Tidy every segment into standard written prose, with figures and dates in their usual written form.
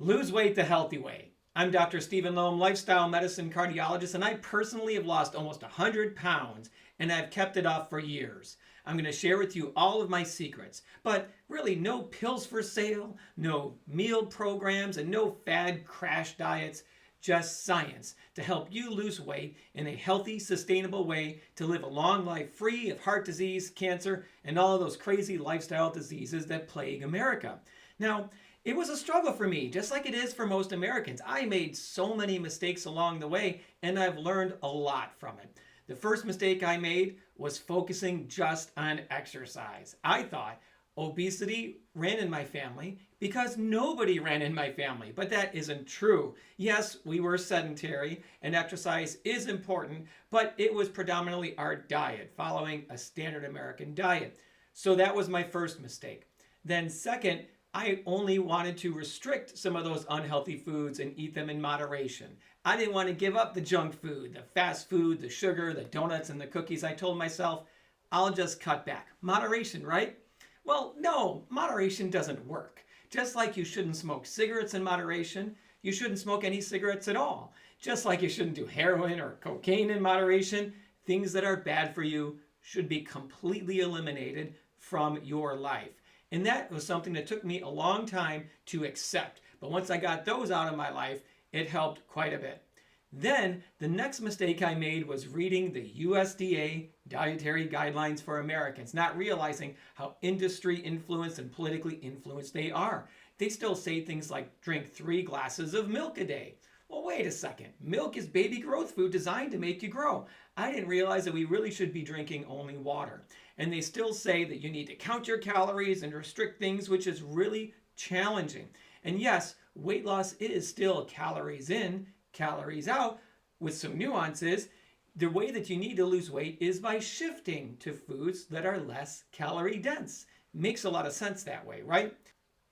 Lose weight the healthy way. I'm Dr. Steven Lome, lifestyle medicine cardiologist, and I personally have lost almost 100 pounds and I've kept it off for years. I'm going to share with you all of my secrets, but really no pills for sale, no meal programs, and no fad crash diets, just science to help you lose weight in a healthy, sustainable way to live a long life free of heart disease, cancer, and all of those crazy lifestyle diseases that plague America. Now, it was a struggle for me, just like it is for most Americans. I made so many mistakes along the way, and I've learned a lot from it. The first mistake I made was focusing just on exercise. I thought obesity ran in my family because nobody ran in my family, but that isn't true. Yes, we were sedentary, and exercise is important, but it was predominantly our diet, following a standard American diet. So that was my first mistake. Then second, I only wanted to restrict some of those unhealthy foods and eat them in moderation. I didn't want to give up the junk food, the fast food, the sugar, the donuts, and the cookies. I told myself, I'll just cut back. Moderation, right? Well, no, moderation doesn't work. Just like you shouldn't smoke cigarettes in moderation, you shouldn't smoke any cigarettes at all. Just like you shouldn't do heroin or cocaine in moderation, things that are bad for you should be completely eliminated from your life. And that was something that took me a long time to accept. But once I got those out of my life, it helped quite a bit. Then the next mistake I made was reading the USDA dietary guidelines for Americans, not realizing how industry influenced and politically influenced they are. They still say things like drink 3 glasses of milk a day. Well, wait a second. Milk is baby growth food designed to make you grow. I didn't realize that we really should be drinking only water. And they still say that you need to count your calories and restrict things, which is really challenging. And yes, weight loss is still calories in, calories out, with some nuances. The way that you need to lose weight is by shifting to foods that are less calorie dense. Makes a lot of sense that way, right?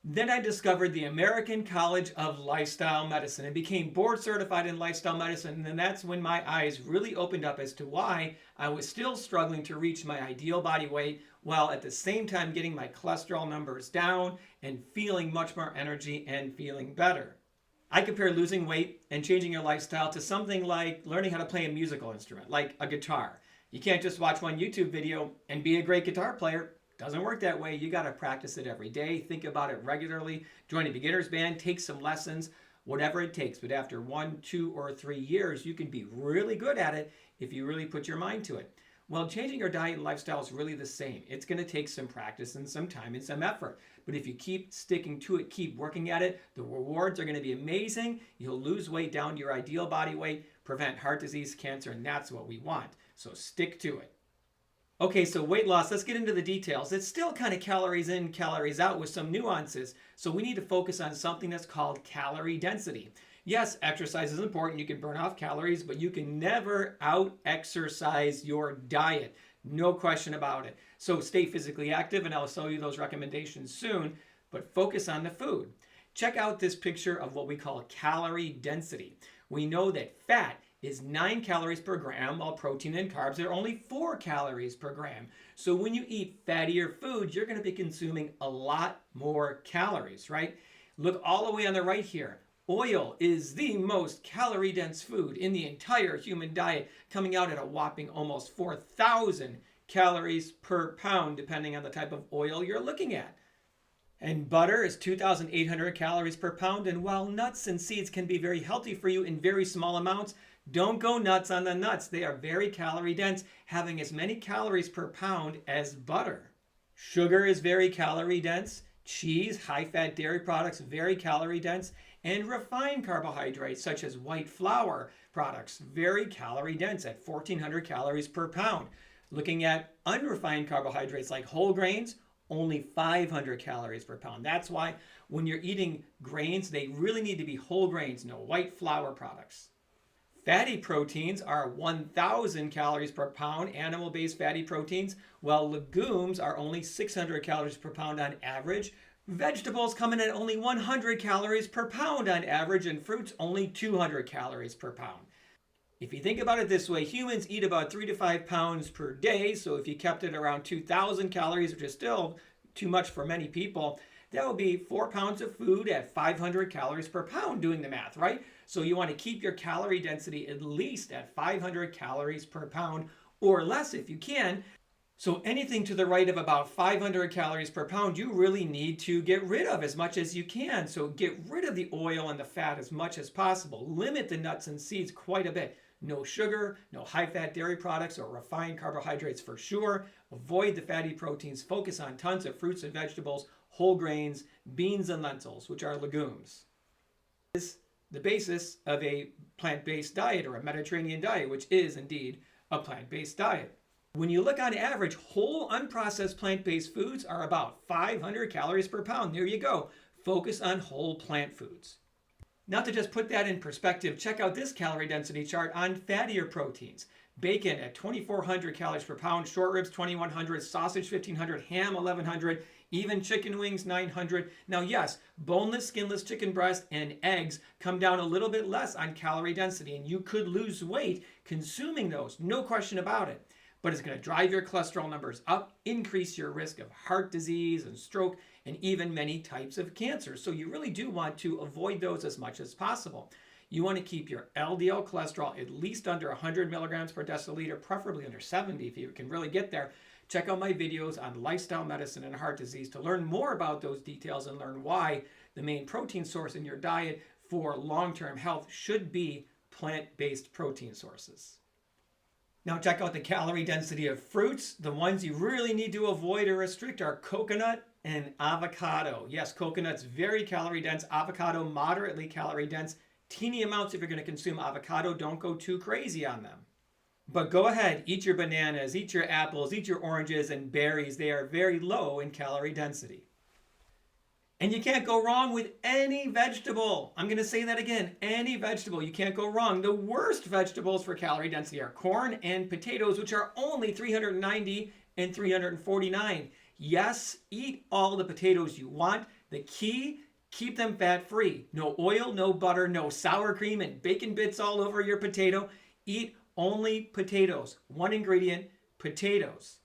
Then I discovered the American College of Lifestyle Medicine and became board certified in lifestyle medicine. And then that's when my eyes really opened up as to why I was still struggling to reach my ideal body weight while at the same time getting my cholesterol numbers down and feeling much more energy and feeling better. I compare losing weight and changing your lifestyle to something like learning how to play a musical instrument, like a guitar. You can't just watch one YouTube video and be a great guitar player. Doesn't work that way. You got to practice it every day. Think about it regularly. Join a beginner's band. Take some lessons. Whatever it takes. But after 1, 2, or 3 years, you can be really good at it if you really put your mind to it. Well, changing your diet and lifestyle is really the same. It's going to take some practice and some time and some effort. But if you keep sticking to it, keep working at it, the rewards are going to be amazing. You'll lose weight down to your ideal body weight, prevent heart disease, cancer, and that's what we want. So stick to it. Okay, so weight loss, let's get into the details. It's still kind of calories in, calories out with some nuances. So we need to focus on something that's called calorie density. Yes, exercise is important. You can burn off calories, but you can never out-exercise your diet. No question about it. So stay physically active, and I'll show you those recommendations soon, but focus on the food. Check out this picture of what we call calorie density. We know that fat is 9 calories per gram, while protein and carbs are only 4 calories per gram. So when you eat fattier foods, you're going to be consuming a lot more calories, right? Look all the way on the right here. Oil is the most calorie-dense food in the entire human diet, coming out at a whopping almost 4,000 calories per pound, depending on the type of oil you're looking at. And butter is 2,800 calories per pound. And while nuts and seeds can be very healthy for you in very small amounts, don't go nuts on the nuts. They are very calorie dense, having as many calories per pound as butter. Sugar is very calorie dense. Cheese, high-fat dairy products, very calorie dense. And refined carbohydrates, such as white flour products, very calorie dense at 1,400 calories per pound. Looking at unrefined carbohydrates like whole grains, only 500 calories per pound. That's why when you're eating grains, they really need to be whole grains, no white flour products. Fatty proteins are 1,000 calories per pound, animal-based fatty proteins, while legumes are only 600 calories per pound on average. Vegetables come in at only 100 calories per pound on average, and fruits only 200 calories per pound. If you think about it this way, humans eat about 3 to 5 pounds per day, so if you kept it around 2,000 calories, which is still too much for many people, that would be 4 pounds of food at 500 calories per pound doing the math, right? So you want to keep your calorie density at least at 500 calories per pound or less if you can. So anything to the right of about 500 calories per pound, you really need to get rid of as much as you can. So get rid of the oil and the fat as much as possible. Limit the nuts and seeds quite a bit. No sugar, no high-fat dairy products or refined carbohydrates for sure. Avoid the fatty proteins. Focus on tons of fruits and vegetables, whole grains, beans and lentils, which are legumes. This is the basis of a plant-based diet or a Mediterranean diet, which is indeed a plant-based diet. When you look on average, whole unprocessed plant-based foods are about 500 calories per pound. There you go. Focus on whole plant foods. Now to just put that in perspective, check out this calorie density chart on fattier proteins. Bacon at 2,400 calories per pound, short ribs 2,100, sausage 1,500, ham 1,100, even chicken wings 900. Now yes, boneless, skinless chicken breast and eggs come down a little bit less on calorie density, and you could lose weight consuming those, no question about it. But it's going to drive your cholesterol numbers up, increase your risk of heart disease and stroke, and even many types of cancer. So you really do want to avoid those as much as possible. You want to keep your LDL cholesterol at least under 100 milligrams per deciliter, preferably under 70 if you can really get there. Check out my videos on lifestyle medicine and heart disease to learn more about those details and learn why the main protein source in your diet for long-term health should be plant-based protein sources. Now check out the calorie density of fruits. The ones you really need to avoid or restrict are coconut and avocado. Yes, coconut's very calorie dense, avocado moderately calorie dense. Teeny amounts if you're going to consume avocado. Don't go too crazy on them. But go ahead, eat your bananas, eat your apples, eat your oranges and berries. They are very low in calorie density. And you can't go wrong with any vegetable. I'm going to say that again, any vegetable. You can't go wrong. The worst vegetables for calorie density are corn and potatoes, which are only 390 and 349. Yes, eat all the potatoes you want. The key, keep them fat-free. No oil, no butter, no sour cream and bacon bits all over your potato. Eat only potatoes. One ingredient, potatoes.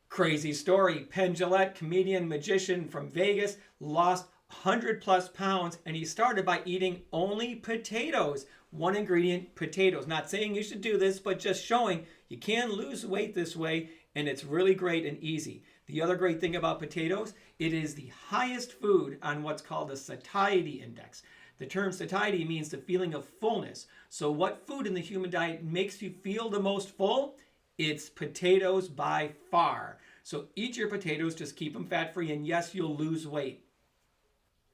Crazy story. Penn Jillette, comedian, magician from Vegas, lost 100 plus pounds, and he started by eating only potatoes. One ingredient, potatoes. Not saying you should do this, but just showing you can lose weight this way, and it's really great and easy. The other great thing about potatoes, it is the highest food on what's called a satiety index. The term satiety means the feeling of fullness. So what food in the human diet makes you feel the most full? It's potatoes by far. So eat your potatoes, just keep them fat-free, and yes, you'll lose weight.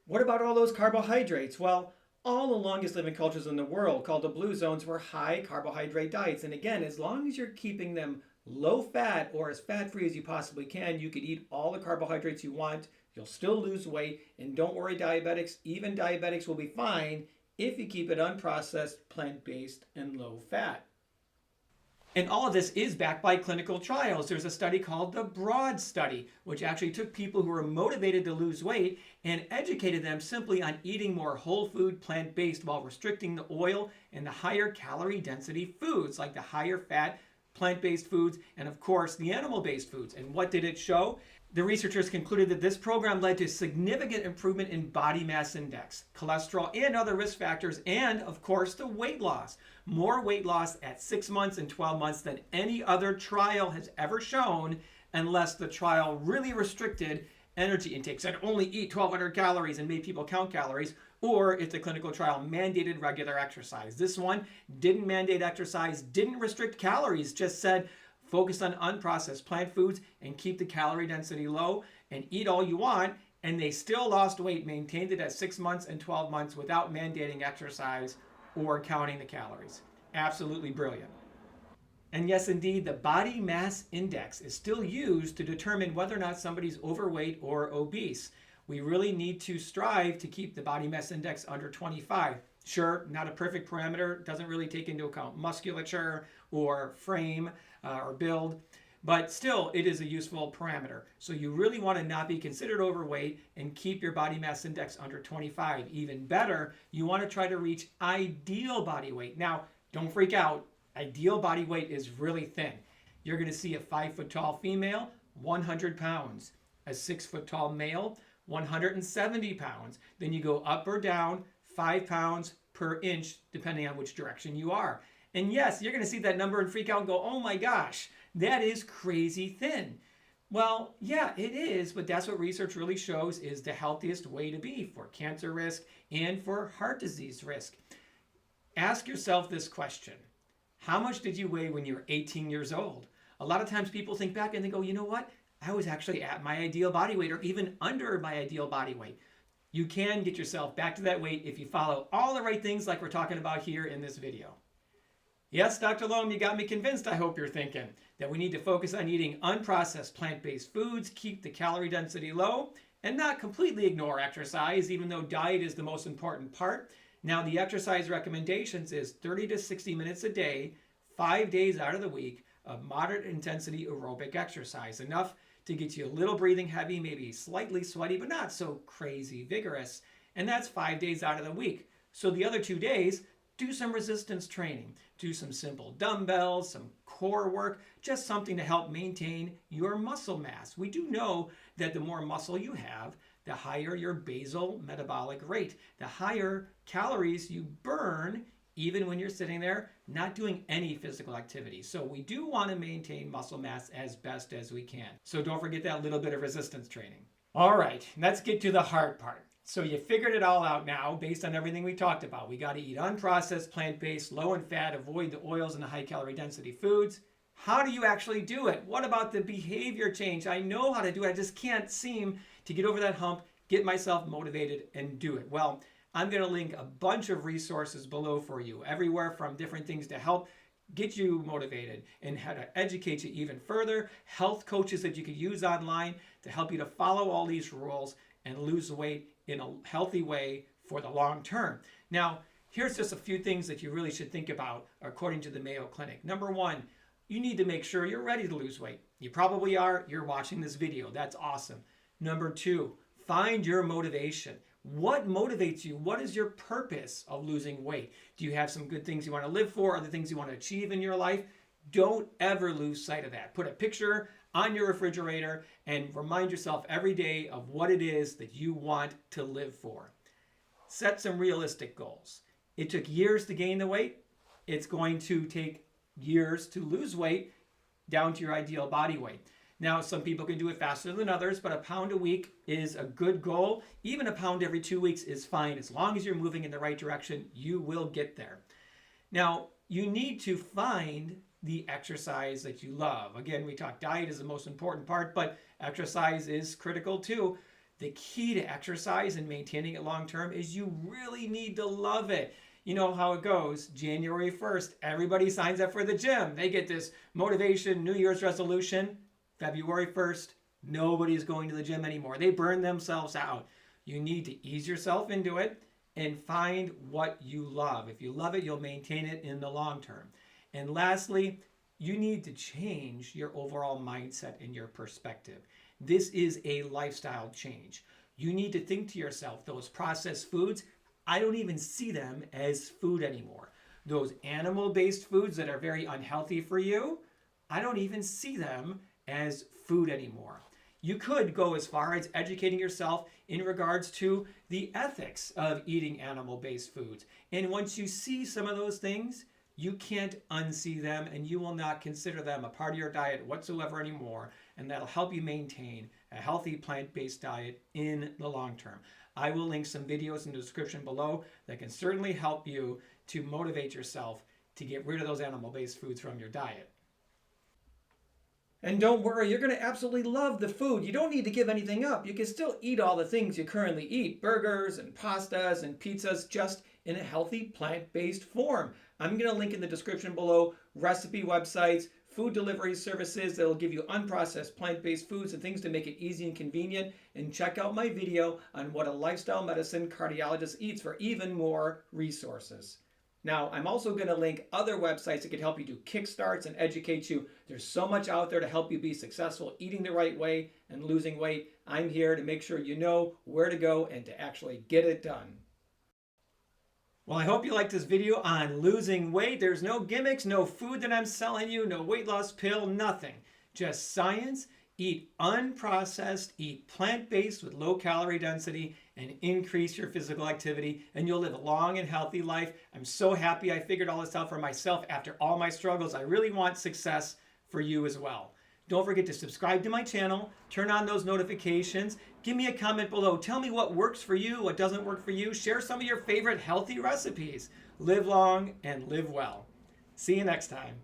What about all those carbohydrates? Well, all the longest living cultures in the world, called the blue zones, were high carbohydrate diets. And again, as long as you're keeping them low fat or as fat-free as you possibly can, you could eat all the carbohydrates you want. You'll still lose weight. And don't worry, diabetics, even diabetics will be fine if you keep it unprocessed, plant-based, and low fat. And all of this is backed by clinical trials. There's a study called the BROAD study, which actually took people who were motivated to lose weight and educated them simply on eating more whole food, plant-based, while restricting the oil and the higher calorie density foods, like the higher fat, plant-based foods, and of course the animal-based foods. And what did it show? The researchers concluded that this program led to significant improvement in body mass index, cholesterol, and other risk factors, and of course the weight loss. More weight loss at 6 months and 12 months than any other trial has ever shown, unless the trial really restricted energy intake, said only eat 1,200 calories and made people count calories, or if the clinical trial mandated regular exercise. This one didn't mandate exercise, didn't restrict calories, just said focus on unprocessed plant foods and keep the calorie density low and eat all you want, and they still lost weight, maintained it at 6 months and 12 months without mandating exercise or counting the calories. Absolutely brilliant. And yes, indeed, the body mass index is still used to determine whether or not somebody's overweight or obese. We really need to strive to keep the body mass index under 25. Sure, not a perfect parameter, doesn't really take into account musculature or frame or build, but still it is a useful parameter. So you really want to not be considered overweight and keep your body mass index under 25. Even better, you want to try to reach ideal body weight. Now, don't freak out. Ideal body weight is really thin. You're going to see a 5 foot tall female, 100 pounds. A 6 foot tall male, 170 pounds. Then you go up or down 5 pounds per inch, depending on which direction you are. And yes, you're going to see that number and freak out and go, oh my gosh, that is crazy thin. Well, yeah, it is, but that's what research really shows is the healthiest way to be for cancer risk and for heart disease risk. Ask yourself this question. How much did you weigh when you were 18 years old? A lot of times people think back and they go, you know what? I was actually at my ideal body weight or even under my ideal body weight. You can get yourself back to that weight if you follow all the right things like we're talking about here in this video. Yes, Dr. Lome, you got me convinced, I hope you're thinking, that we need to focus on eating unprocessed plant-based foods, keep the calorie density low, and not completely ignore exercise, even though diet is the most important part. Now, the exercise recommendations is 30 to 60 minutes a day, 5 days out of the week of moderate intensity aerobic exercise, enough to get you a little breathing heavy, maybe slightly sweaty, but not so crazy vigorous. And that's 5 days out of the week. So the other 2 days, do some resistance training. Do some simple dumbbells, some core work, just something to help maintain your muscle mass. We do know that the more muscle you have, the higher your basal metabolic rate, the higher calories you burn, even when you're sitting there not doing any physical activity. So we do want to maintain muscle mass as best as we can. So don't forget that little bit of resistance training. All right, let's get to the hard part. So you figured it all out now based on everything we talked about. We got to eat unprocessed, plant-based, low in fat, avoid the oils and the high calorie density foods. How do you actually do it? What about the behavior change? I know how to do it. I just can't seem to get over that hump, get myself motivated and do it. Well, I'm going to link a bunch of resources below for you, everywhere from different things to help get you motivated and how to educate you even further, health coaches that you could use online to help you to follow all these rules and lose weight in a healthy way for the long term. Now, here's just a few things that you really should think about according to the Mayo Clinic. Number one, you need to make sure you're ready to lose weight. You probably are. You're watching this video. That's awesome. Number two, find your motivation. What motivates you? What is your purpose of losing weight? Do you have some good things you want to live for? Other things you want to achieve in your life? Don't ever lose sight of that. Put a picture on your refrigerator and remind yourself every day of what it is that you want to live for. Set some realistic goals. It took years to gain the weight. It's going to take years to lose weight down to your ideal body weight. Now, some people can do it faster than others, but a pound a week is a good goal. Even a pound every 2 weeks is fine. As long as you're moving in the right direction, you will get there. Now, you need to find the exercise that you love. Again, we talked diet is the most important part, but exercise is critical too. The key to exercise and maintaining it long term is you really need to love it. You know how it goes. January 1st, everybody signs up for the gym. They get this motivation, New Year's resolution. February 1st, nobody's going to the gym anymore. They burn themselves out. You need to ease yourself into it and find what you love. If you love it, you'll maintain it in the long term. And lastly, you need to change your overall mindset and your perspective. This is a lifestyle change. You need to think to yourself, those processed foods, I don't even see them as food anymore. Those animal-based foods that are very unhealthy for you, I don't even see them as food anymore. You could go as far as educating yourself in regards to the ethics of eating animal-based foods. And once you see some of those things, you can't unsee them and you will not consider them a part of your diet whatsoever anymore. And that'll help you maintain a healthy plant-based diet in the long term. I will link some videos in the description below that can certainly help you to motivate yourself to get rid of those animal-based foods from your diet. And don't worry, you're going to absolutely love the food. You don't need to give anything up. You can still eat all the things you currently eat, burgers and pastas and pizzas, just in a healthy plant-based form. I'm going to link in the description below recipe websites, food delivery services that will give you unprocessed plant-based foods and things to make it easy and convenient. And check out my video on what a lifestyle medicine cardiologist eats for even more resources. Now, I'm also going to link other websites that can help you do kickstarts and educate you. There's so much out there to help you be successful eating the right way and losing weight. I'm here to make sure you know where to go and to actually get it done. Well, I hope you liked this video on losing weight. There's no gimmicks, no food that I'm selling you, no weight loss pill, nothing. Just science, Eat unprocessed, eat plant-based with low calorie density, and increase your physical activity, and you'll live a long and healthy life. I'm so happy I figured all this out for myself after all my struggles. I really want success for you as well. Don't forget to subscribe to my channel, turn on those notifications, give me a comment below. Tell me what works for you, what doesn't work for you. Share some of your favorite healthy recipes. Live long and live well. See you next time.